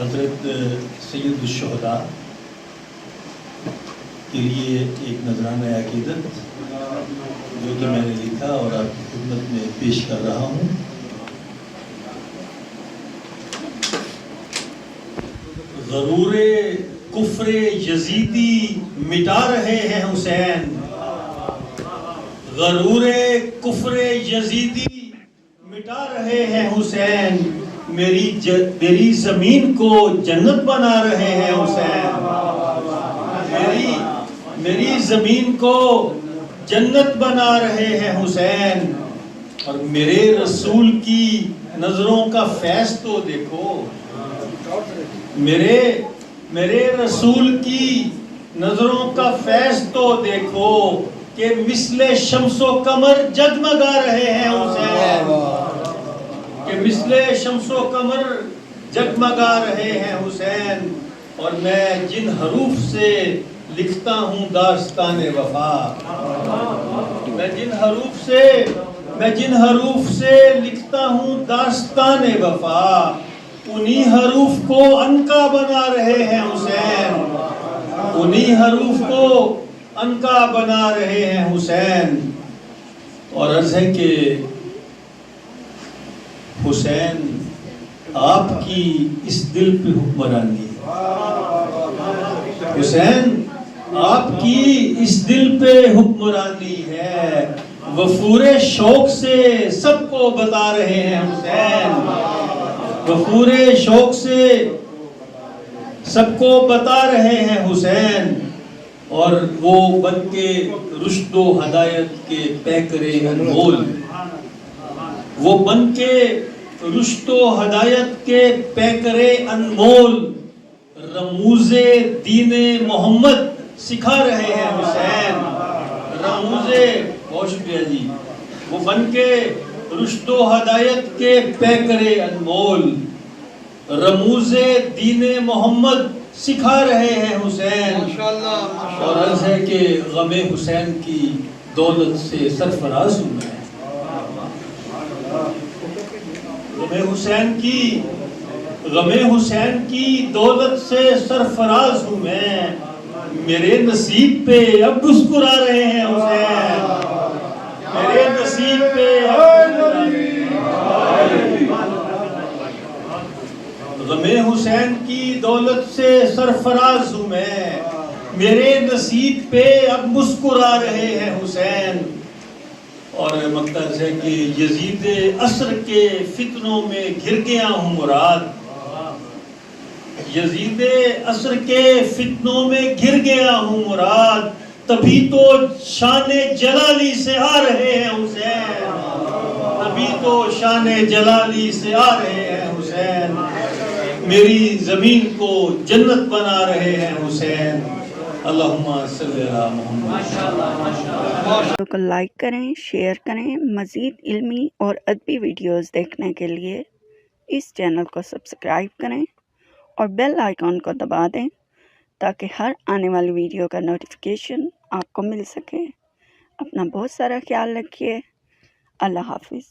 حضرت سید الشہداء کے لیے ایک نذرانہ عقیدت جو کہ میں نے لکھا اور آپ کی خدمت میں پیش کر رہا ہوں۔ غرور کفر یزیدی مٹا رہے ہیں حسین، غرور کفر یزیدی مٹا رہے ہیں حسین، میری زمین کو جنت بنا رہے ہیں حسین، میری زمین کو جنت بنا رہے ہیں حسین، اور میرے رسول کی نظروں کا فیض تو دیکھو، میرے رسول کی نظروں کا فیض تو دیکھو کہ مثل شمس و قمر جگمگا رہے ہیں حسین، کہ مثل شمس و قمر جگمگا رہے ہیں حسین، اور میں جن حروف سے لکھتا ہوں داستان وفا، میں جن حروف سے لکھتا ہوں داستان وفا، انہی حروف کو عنقا بنا رہے ہیں حسین، انہی حروف کو عنقا بنا رہے ہیں حسین۔ اور عرض ہے کہ حسین آپ کی اس دل پہ حکمرانی ہے، حسین آپ کی اس دل پہ حکمرانی ہے، وفور شوق سے سب کو بتا رہے ہیں حسین، وفور شوق سے سب کو بتا رہے ہیں حسین، اور وہ بن کے رشد و ہدایت کے پیکر انمول، وہ بن کے رشد و ہدایت کے پیکر انمول، رموز دین محمد سکھا رہے ہیں حسین، بہت شکریہ جی، وہ بن کے رشد و ہدایت کے پیکر انمول، رموز دین محمد سکھا رہے ہیں حسین، اور عرض ہے کہ غم حسین کی دولت سے سرفراز ہوں میں، غم حسین کی دولت سے سرفراز ہوں میں، میرے نصیب پہ اب مسکرا رہے ہیں حسین، میرے نصیب پہ غم حسین کی دولت سے سرفراز ہوں میں، میرے نصیب پہ اب مسکرا رہے ہیں حسین، اور مقصد ہے کہ یزید عصر کے فتنوں میں گر گیا ہوں مراد، یزید عصر کے فتنوں میں گر گیا ہوں مراد، تبھی تو شان جلالی سے آ رہے ہیں حسین، تبھی تو شان جلالی سے آ رہے ہیں حسین، میری زمین کو جنت بنا رہے ہیں حسین، اللہم صلی اللہ محمد۔ ویڈیو کو لائک کریں، شیئر کریں، مزید علمی اور ادبی ویڈیوز دیکھنے کے لیے اس چینل کو سبسکرائب کریں اور بیل آئیکن کو دبا دیں تاکہ ہر آنے والی ویڈیو کا نوٹیفیکیشن آپ کو مل سکے۔ اپنا بہت سارا خیال رکھیے۔ اللہ حافظ۔